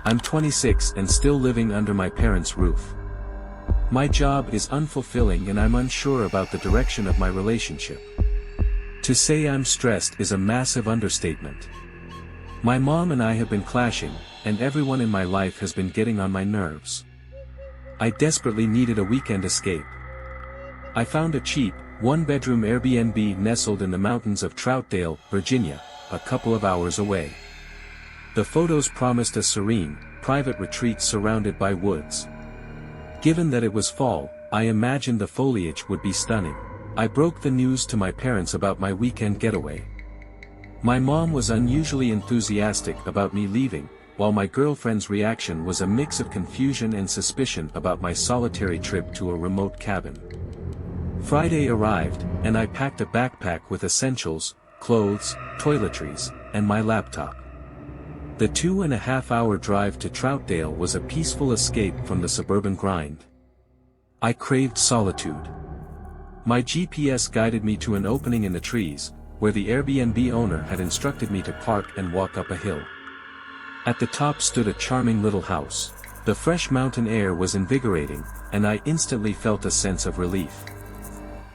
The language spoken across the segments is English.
I'm 26 and still living under my parents' roof. My job is unfulfilling and I'm unsure about the direction of my relationship. To say I'm stressed is a massive understatement. My mom and I have been clashing, and everyone in my life has been getting on my nerves. I desperately needed a weekend escape. I found a cheap, one-bedroom Airbnb nestled in the mountains of Troutdale, Virginia, a couple of hours away. The photos promised a serene, private retreat surrounded by woods. Given that it was fall, I imagined the foliage would be stunning. I broke the news to my parents about my weekend getaway. My mom was unusually enthusiastic about me leaving, while my girlfriend's reaction was a mix of confusion and suspicion about my solitary trip to a remote cabin. Friday arrived, and I packed a backpack with essentials, clothes, toiletries, and my laptop. The 2.5-hour drive to Troutdale was a peaceful escape from the suburban grind. I craved solitude. My GPS guided me to an opening in the trees, where the Airbnb owner had instructed me to park and walk up a hill. At the top stood a charming little house. The fresh mountain air was invigorating, and I instantly felt a sense of relief.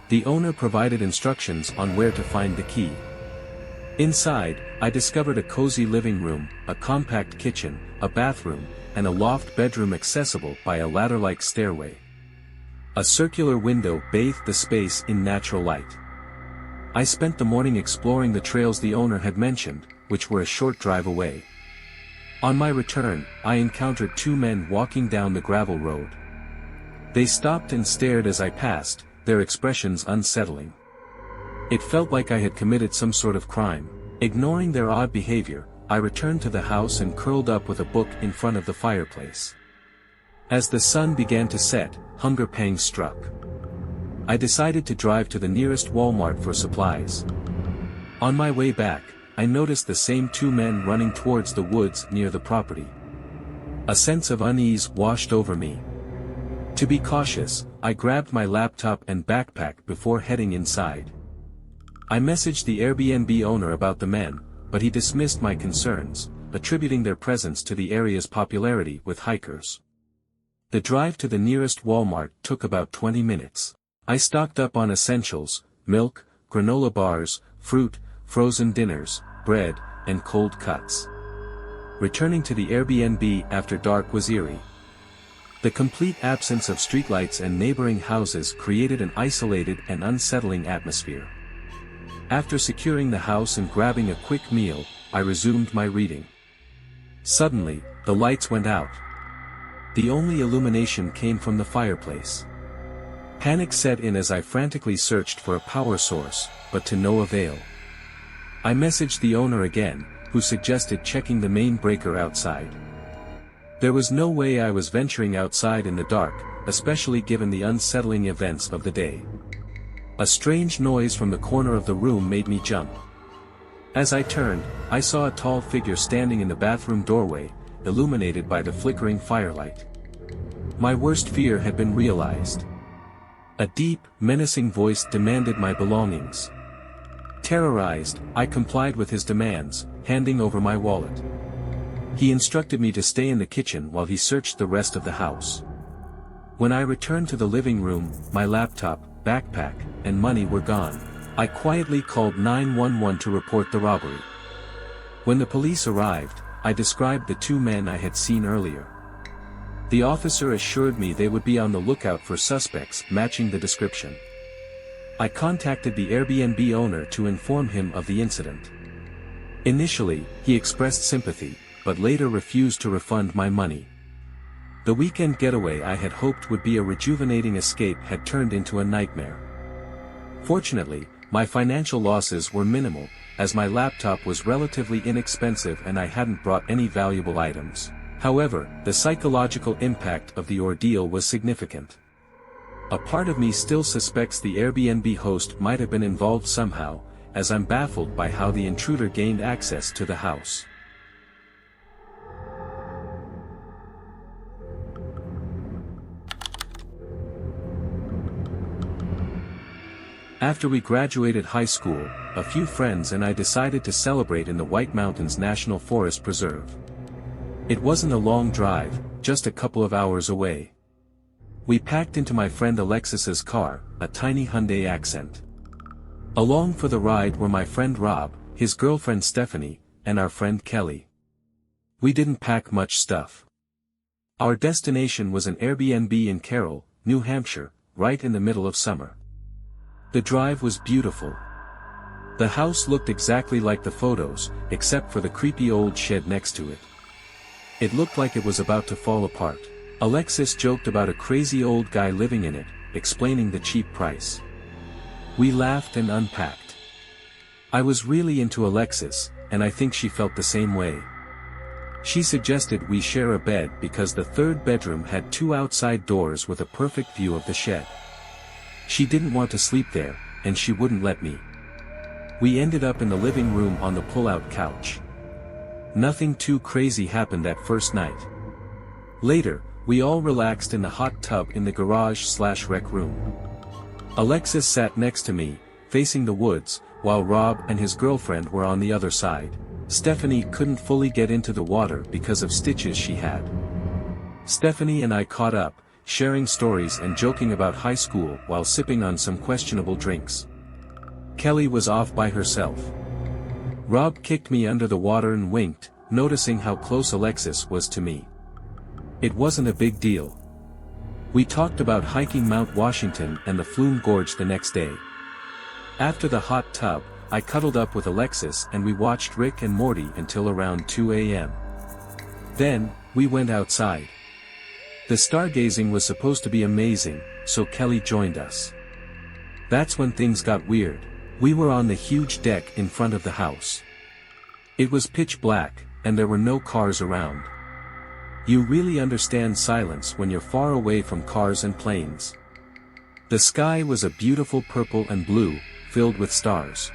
The owner provided instructions on where to find the key. Inside, I discovered a cozy living room, a compact kitchen, a bathroom, and a loft bedroom accessible by a ladder-like stairway. A circular window bathed the space in natural light. I spent the morning exploring the trails the owner had mentioned, which were a short drive away. On my return, I encountered two men walking down the gravel road. They stopped and stared as I passed, their expressions unsettling. It felt like I had committed some sort of crime. Ignoring their odd behavior, I returned to the house and curled up with a book in front of the fireplace. As the sun began to set, hunger pangs struck. I decided to drive to the nearest Walmart for supplies. On my way back, I noticed the same two men running towards the woods near the property. A sense of unease washed over me. To be cautious, I grabbed my laptop and backpack before heading inside. I messaged the Airbnb owner about the men, but he dismissed my concerns, attributing their presence to the area's popularity with hikers. The drive to the nearest Walmart took about 20 minutes. I stocked up on essentials, milk, granola bars, fruit, frozen dinners, bread, and cold cuts. Returning to the Airbnb after dark was eerie. The complete absence of streetlights and neighboring houses created an isolated and unsettling atmosphere. After securing the house and grabbing a quick meal, I resumed my reading. Suddenly, the lights went out. The only illumination came from the fireplace. Panic set in as I frantically searched for a power source, but to no avail. I messaged the owner again, who suggested checking the main breaker outside. There was no way I was venturing outside in the dark, especially given the unsettling events of the day. A strange noise from the corner of the room made me jump. As I turned, I saw a tall figure standing in the bathroom doorway, illuminated by the flickering firelight. My worst fear had been realized. A deep, menacing voice demanded my belongings. Terrorized, I complied with his demands, handing over my wallet. He instructed me to stay in the kitchen while he searched the rest of the house. When I returned to the living room, my laptop, backpack, and money were gone. I quietly called 911 to report the robbery. When the police arrived, I described the two men I had seen earlier. The officer assured me they would be on the lookout for suspects matching the description. I contacted the Airbnb owner to inform him of the incident. Initially, he expressed sympathy, but later refused to refund my money. The weekend getaway I had hoped would be a rejuvenating escape had turned into a nightmare. Fortunately, my financial losses were minimal, as my laptop was relatively inexpensive and I hadn't brought any valuable items. However, the psychological impact of the ordeal was significant. A part of me still suspects the Airbnb host might have been involved somehow, as I'm baffled by how the intruder gained access to the house. After we graduated high school, a few friends and I decided to celebrate in the White Mountains National Forest Preserve. It wasn't a long drive, just a couple of hours away. We packed into my friend Alexis's car, a tiny Hyundai Accent. Along for the ride were my friend Rob, his girlfriend Stephanie, and our friend Kelly. We didn't pack much stuff. Our destination was an Airbnb in Carroll, New Hampshire, right in the middle of summer. The drive was beautiful. The house looked exactly like the photos, except for the creepy old shed next to it. It looked like it was about to fall apart. Alexis joked about a crazy old guy living in it, explaining the cheap price. We laughed and unpacked. I was really into Alexis, and I think she felt the same way. She suggested we share a bed because the third bedroom had 2 outside doors with a perfect view of the shed. She didn't want to sleep there, and she wouldn't let me. We ended up in the living room on the pull-out couch. Nothing too crazy happened that first night. Later, we all relaxed in the hot tub in the garage/rec room. Alexis sat next to me, facing the woods, while Rob and his girlfriend were on the other side. Stephanie couldn't fully get into the water because of stitches she had. Stephanie and I caught up, sharing stories and joking about high school while sipping on some questionable drinks. Kelly was off by herself. Rob kicked me under the water and winked, noticing how close Alexis was to me. It wasn't a big deal. We talked about hiking Mount Washington and the Flume Gorge the next day. After the hot tub, I cuddled up with Alexis and we watched Rick and Morty until around 2 a.m. Then, we went outside. The stargazing was supposed to be amazing, so Kelly joined us. That's when things got weird. We were on the huge deck in front of the house. It was pitch black, and there were no cars around. You really understand silence when you're far away from cars and planes. The sky was a beautiful purple and blue, filled with stars.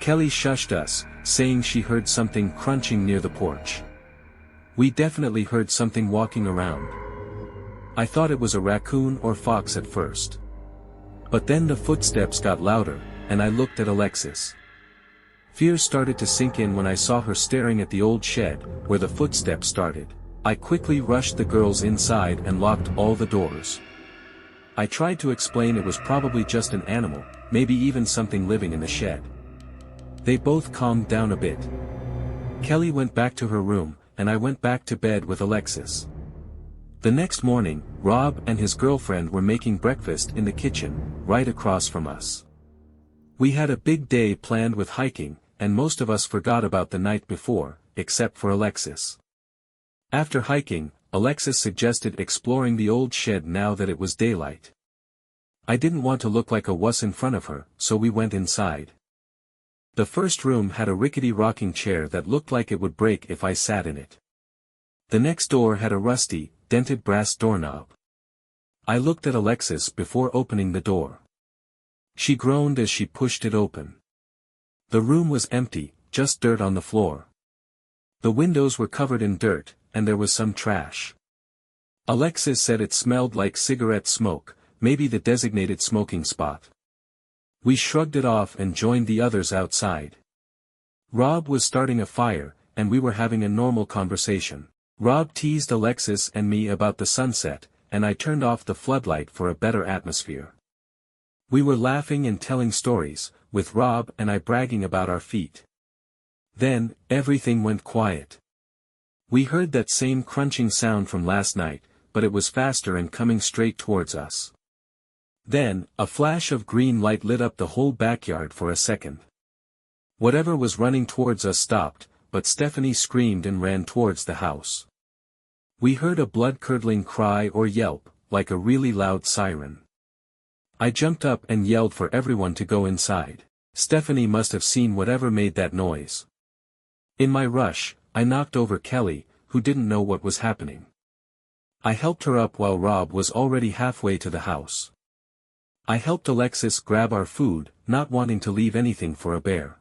Kelly shushed us, saying she heard something crunching near the porch. We definitely heard something walking around. I thought it was a raccoon or fox at first. But then the footsteps got louder, and I looked at Alexis. Fear started to sink in when I saw her staring at the old shed, where the footsteps started. I quickly rushed the girls inside and locked all the doors. I tried to explain it was probably just an animal, maybe even something living in the shed. They both calmed down a bit. Kelly went back to her room, and I went back to bed with Alexis. The next morning, Rob and his girlfriend were making breakfast in the kitchen, right across from us. We had a big day planned with hiking, and most of us forgot about the night before, except for Alexis. After hiking, Alexis suggested exploring the old shed now that it was daylight. I didn't want to look like a wuss in front of her, so we went inside. The first room had a rickety rocking chair that looked like it would break if I sat in it. The next door had a rusty, dented brass doorknob. I looked at Alexis before opening the door. She groaned as she pushed it open. The room was empty, just dirt on the floor. The windows were covered in dirt, and there was some trash. Alexis said it smelled like cigarette smoke, maybe the designated smoking spot. We shrugged it off and joined the others outside. Rob was starting a fire, and we were having a normal conversation. Rob teased Alexis and me about the sunset, and I turned off the floodlight for a better atmosphere. We were laughing and telling stories, with Rob and I bragging about our feat. Then, everything went quiet. We heard that same crunching sound from last night, but it was faster and coming straight towards us. Then, a flash of green light lit up the whole backyard for a second. Whatever was running towards us stopped, but Stephanie screamed and ran towards the house. We heard a blood-curdling cry or yelp, like a really loud siren. I jumped up and yelled for everyone to go inside. Stephanie must have seen whatever made that noise. In my rush, I knocked over Kelly, who didn't know what was happening. I helped her up while Rob was already halfway to the house. I helped Alexis grab our food, not wanting to leave anything for a bear.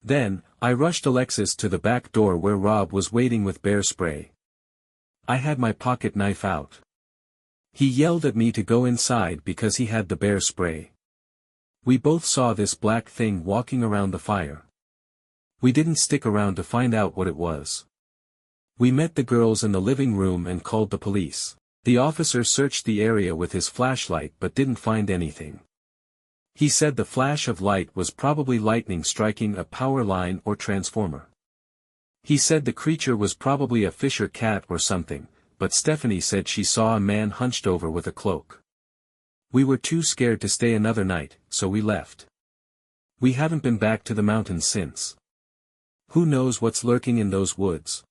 Then, I rushed Alexis to the back door where Rob was waiting with bear spray. I had my pocket knife out. He yelled at me to go inside because he had the bear spray. We both saw this black thing walking around the fire. We didn't stick around to find out what it was. We met the girls in the living room and called the police. The officer searched the area with his flashlight but didn't find anything. He said the flash of light was probably lightning striking a power line or transformer. He said the creature was probably a fish or cat or something, but Stephanie said she saw a man hunched over with a cloak. We were too scared to stay another night, so we left. We haven't been back to the mountains since. Who knows what's lurking in those woods?